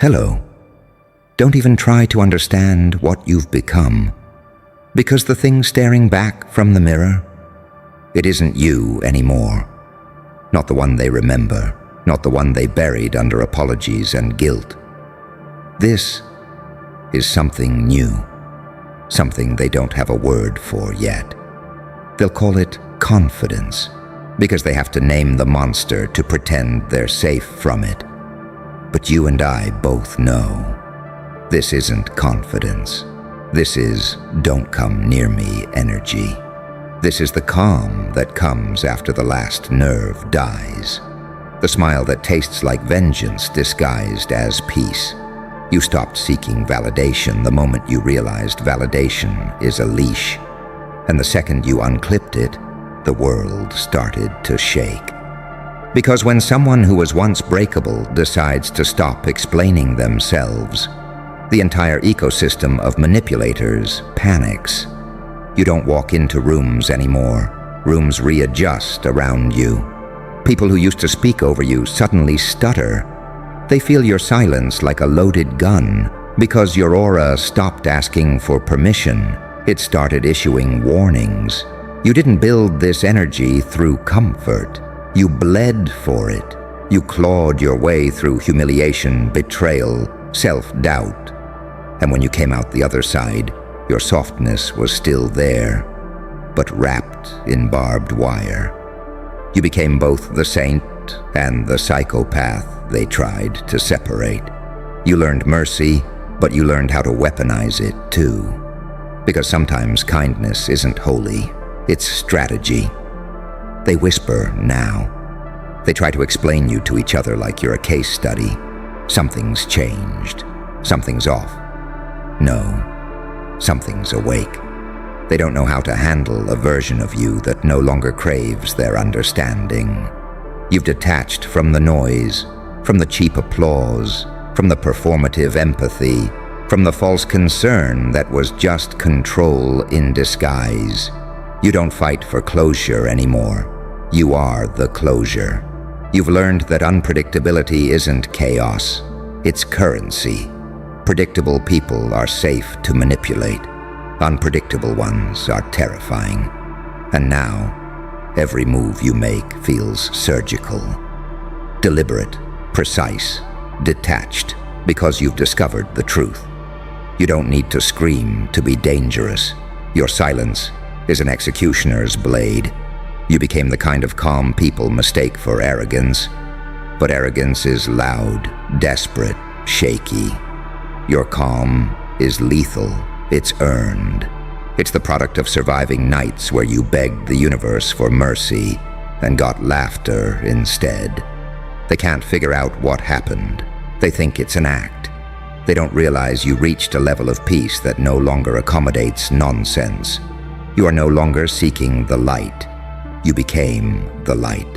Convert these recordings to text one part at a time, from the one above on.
Hello. Don't even try to understand what you've become, because the thing staring back from the mirror, it isn't you anymore. Not the one they remember, not the one they buried under apologies and guilt. This is something new, something they don't have a word for yet. They'll call it confidence, because they have to name the monster to pretend they're safe from it. But you and I both know this isn't confidence. This is don't come near me energy. This is the calm that comes after the last nerve dies. The smile that tastes like vengeance disguised as peace. You stopped seeking validation the moment you realized validation is a leash. And the second you unclipped it, the world started to shake. Because when someone who was once breakable decides to stop explaining themselves, the entire ecosystem of manipulators panics. You don't walk into rooms anymore. Rooms readjust around you. People who used to speak over you suddenly stutter. They feel your silence like a loaded gun because your aura stopped asking for permission. It started issuing warnings. You didn't build this energy through comfort. You bled for it. You clawed your way through humiliation, betrayal, self-doubt. And when you came out the other side, your softness was still there, but wrapped in barbed wire. You became both the saint and the psychopath they tried to separate. You learned mercy, but you learned how to weaponize it too. Because sometimes kindness isn't holy, it's strategy. They whisper now. They try to explain you to each other like you're a case study. Something's changed. Something's off. No, something's awake. They don't know how to handle a version of you that no longer craves their understanding. You've detached from the noise, from the cheap applause, from the performative empathy, from the false concern that was just control in disguise. You don't fight for closure anymore. You are the closure. You've learned that unpredictability isn't chaos, it's currency. Predictable people are safe to manipulate. Unpredictable ones are terrifying. And now, every move you make feels surgical. Deliberate, precise, detached, because you've discovered the truth. You don't need to scream to be dangerous. Your silence is an executioner's blade. You became the kind of calm people mistake for arrogance. But arrogance is loud, desperate, shaky. Your calm is lethal. It's earned. It's the product of surviving nights where you begged the universe for mercy and got laughter instead. They can't figure out what happened. They think it's an act. They don't realize you reached a level of peace that no longer accommodates nonsense. You are no longer seeking the light. You became the light,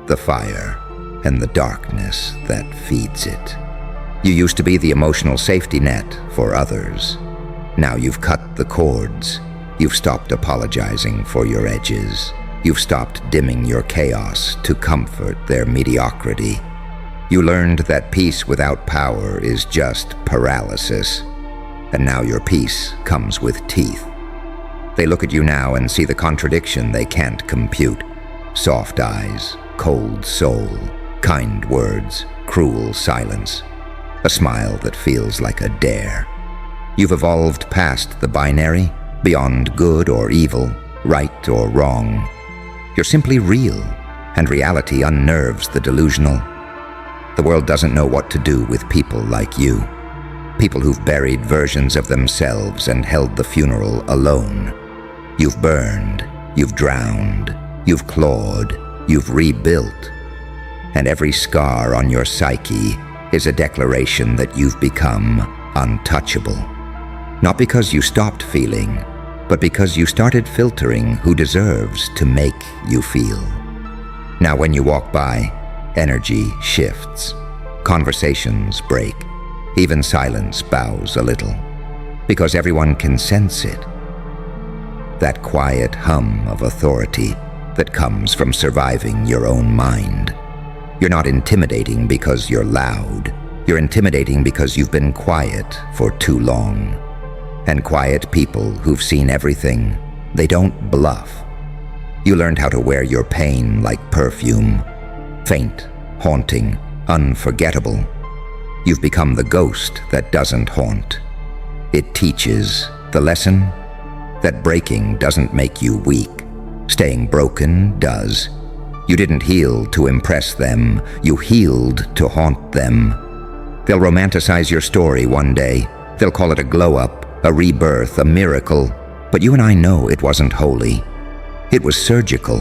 the fire, and the darkness that feeds it. You used to be the emotional safety net for others. Now you've cut the cords. You've stopped apologizing for your edges. You've stopped dimming your chaos to comfort their mediocrity. You learned that peace without power is just paralysis. And now your peace comes with teeth. They look at you now and see the contradiction they can't compute. Soft eyes, cold soul, kind words, cruel silence. A smile that feels like a dare. You've evolved past the binary, beyond good or evil, right or wrong. You're simply real, and reality unnerves the delusional. The world doesn't know what to do with people like you. People who've buried versions of themselves and held the funeral alone. You've burned, you've drowned, you've clawed, you've rebuilt. And every scar on your psyche is a declaration that you've become untouchable. Not because you stopped feeling, but because you started filtering who deserves to make you feel. Now when you walk by, energy shifts. Conversations break. Even silence bows a little. Because everyone can sense it. That quiet hum of authority that comes from surviving your own mind. You're not intimidating because you're loud. You're intimidating because you've been quiet for too long. And quiet people who've seen everything, they don't bluff. You learned how to wear your pain like perfume, faint, haunting, unforgettable. You've become the ghost that doesn't haunt. It teaches the lesson that breaking doesn't make you weak. Staying broken does. You didn't heal to impress them. You healed to haunt them. They'll romanticize your story one day. They'll call it a glow-up, a rebirth, a miracle. But you and I know it wasn't holy. It was surgical.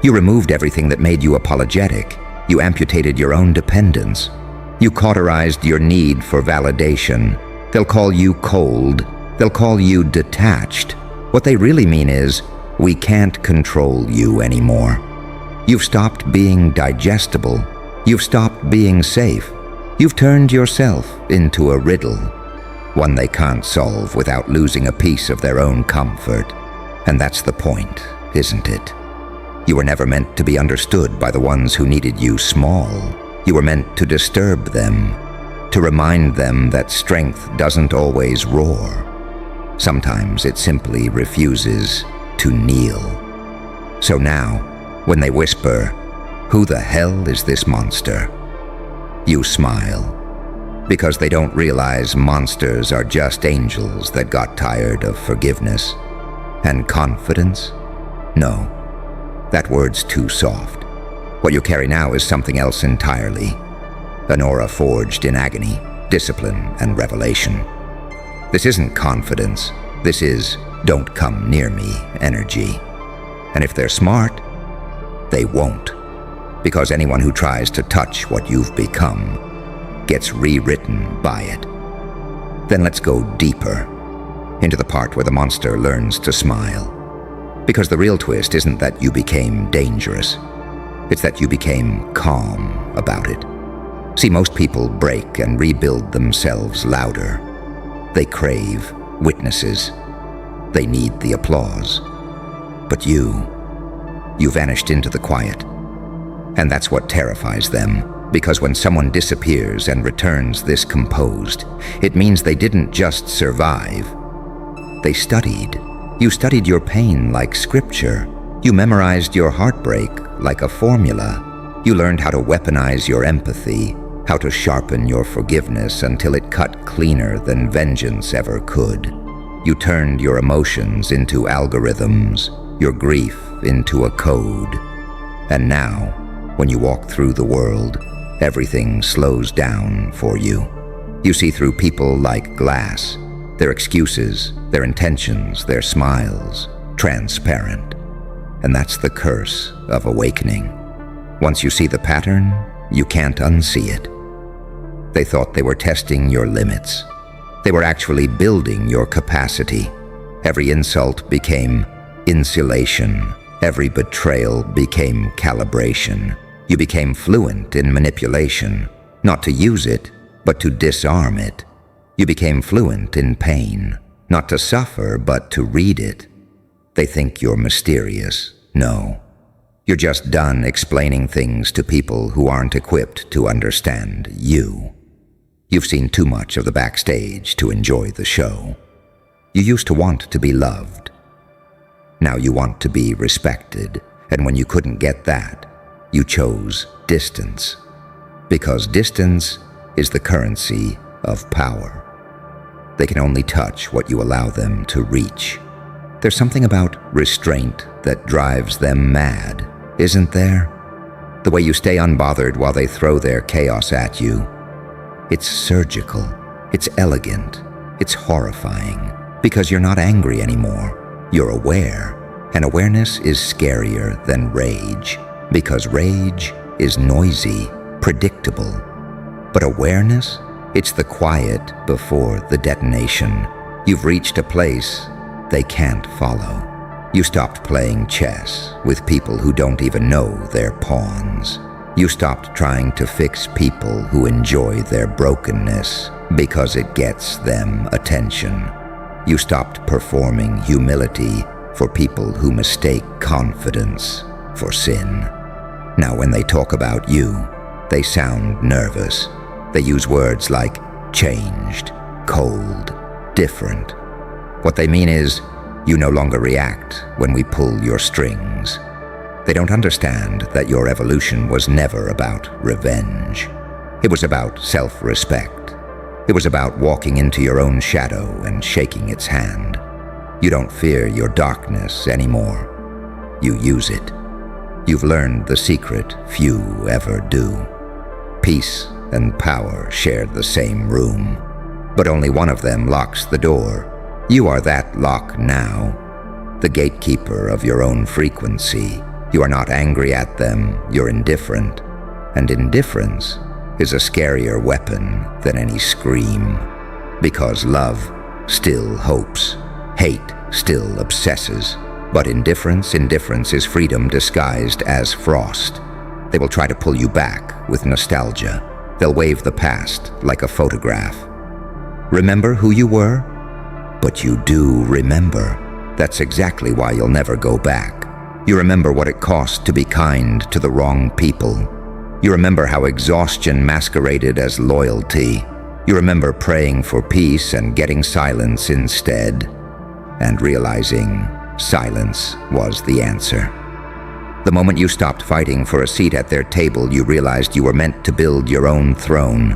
You removed everything that made you apologetic. You amputated your own dependence. You cauterized your need for validation. They'll call you cold. They'll call you detached. What they really mean is, we can't control you anymore. You've stopped being digestible. You've stopped being safe. You've turned yourself into a riddle, one they can't solve without losing a piece of their own comfort. And that's the point, isn't it? You were never meant to be understood by the ones who needed you small. You were meant to disturb them, to remind them that strength doesn't always roar. Sometimes it simply refuses to kneel. So now, when they whisper, "Who the hell is this monster?" you smile, because they don't realize monsters are just angels that got tired of forgiveness. And confidence? No, that word's too soft. What you carry now is something else entirely. An aura forged in agony, discipline, and revelation. This isn't confidence. This is "don't come near me" energy. And if they're smart, they won't. Because anyone who tries to touch what you've become gets rewritten by it. Then let's go deeper, into the part where the monster learns to smile. Because the real twist isn't that you became dangerous. It's that you became calm about it. See, most people break and rebuild themselves louder. They crave witnesses. They need the applause. But you vanished into the quiet. And that's what terrifies them, because when someone disappears and returns this composed, it means they didn't just survive. They studied. You studied your pain like scripture. You memorized your heartbreak like a formula. You learned how to weaponize your empathy, how to sharpen your forgiveness until it cut cleaner than vengeance ever could. You turned your emotions into algorithms, your grief into a code. And now, when you walk through the world, everything slows down for you. You see through people like glass, their excuses, their intentions, their smiles, transparent. And that's the curse of awakening. Once you see the pattern, you can't unsee it. They thought they were testing your limits. They were actually building your capacity. Every insult became insulation. Every betrayal became calibration. You became fluent in manipulation, not to use it, but to disarm it. You became fluent in pain, not to suffer, but to read it. They think you're mysterious. No. You're just done explaining things to people who aren't equipped to understand you. You've seen too much of the backstage to enjoy the show. You used to want to be loved. Now you want to be respected, and when you couldn't get that, you chose distance. Because distance is the currency of power. They can only touch what you allow them to reach. There's something about restraint that drives them mad, isn't there? The way you stay unbothered while they throw their chaos at you. It's surgical, it's elegant, it's horrifying, because you're not angry anymore. You're aware, and awareness is scarier than rage, because rage is noisy, predictable. But awareness, it's the quiet before the detonation. You've reached a place they can't follow. You stopped playing chess with people who don't even know they're pawns. You stopped trying to fix people who enjoy their brokenness because it gets them attention. You stopped performing humility for people who mistake confidence for sin. Now when they talk about you, they sound nervous. They use words like changed, cold, different. What they mean is, you no longer react when we pull your strings. They don't understand that your evolution was never about revenge. It was about self-respect. It was about walking into your own shadow and shaking its hand. You don't fear your darkness anymore. You use it. You've learned the secret few ever do. Peace and power share the same room, but only one of them locks the door. You are that lock now, the gatekeeper of your own frequency. You are not angry at them, you're indifferent. And indifference is a scarier weapon than any scream. Because love still hopes, hate still obsesses. But indifference is freedom disguised as frost. They will try to pull you back with nostalgia. They'll wave the past like a photograph. Remember who you were? But you do remember. That's exactly why you'll never go back. You remember what it cost to be kind to the wrong people. You remember how exhaustion masqueraded as loyalty. You remember praying for peace and getting silence instead, and realizing silence was the answer. The moment you stopped fighting for a seat at their table, you realized you were meant to build your own throne.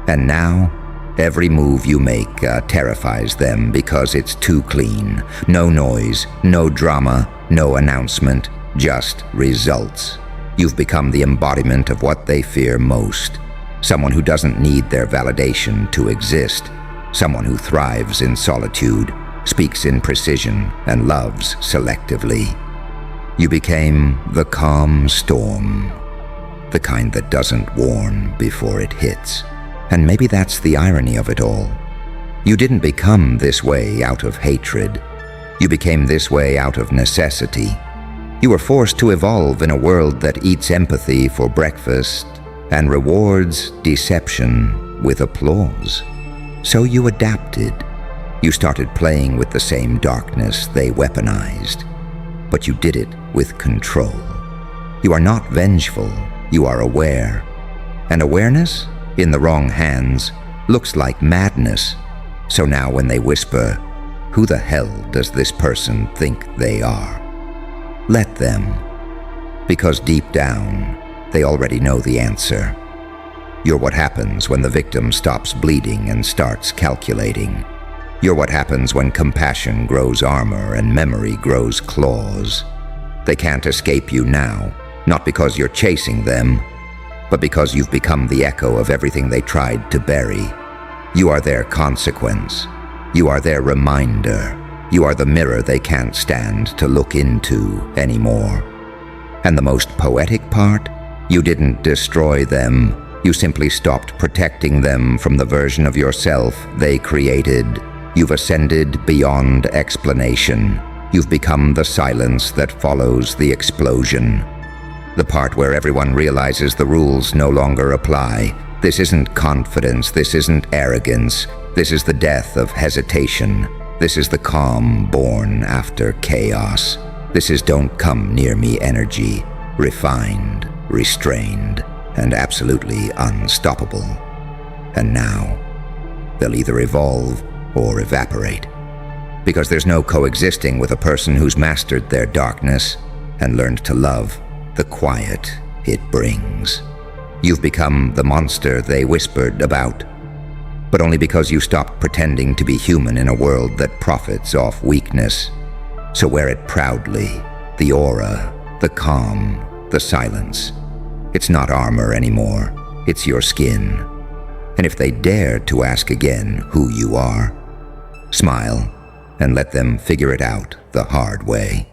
And now, every move you make terrifies them because it's too clean. No noise, no drama, no announcement, just results. You've become the embodiment of what they fear most. Someone who doesn't need their validation to exist. Someone who thrives in solitude, speaks in precision, and loves selectively. You became the calm storm, the kind that doesn't warn before it hits. And maybe that's the irony of it all. You didn't become this way out of hatred. You became this way out of necessity. You were forced to evolve in a world that eats empathy for breakfast and rewards deception with applause. So you adapted. You started playing with the same darkness they weaponized. But you did it with control. You are not vengeful, you are aware. And awareness, in the wrong hands, looks like madness. So now when they whisper, "Who the hell does this person think they are?" let them. Because deep down, they already know the answer. You're what happens when the victim stops bleeding and starts calculating. You're what happens when compassion grows armor and memory grows claws. They can't escape you now, not because you're chasing them, but because you've become the echo of everything they tried to bury. You are their consequence. You are their reminder. You are the mirror they can't stand to look into anymore. And the most poetic part? You didn't destroy them. You simply stopped protecting them from the version of yourself they created. You've ascended beyond explanation. You've become the silence that follows the explosion. The part where everyone realizes the rules no longer apply. This isn't confidence, this isn't arrogance. This is the death of hesitation. This is the calm born after chaos. This is don't come near me energy, refined, restrained, and absolutely unstoppable. And now, they'll either evolve or evaporate. Because there's no coexisting with a person who's mastered their darkness and learned to love the quiet it brings. You've become the monster they whispered about, but only because you stopped pretending to be human in a world that profits off weakness. So wear it proudly, the aura, the calm, the silence. It's not armor anymore, it's your skin. And if they dare to ask again who you are, smile and let them figure it out the hard way.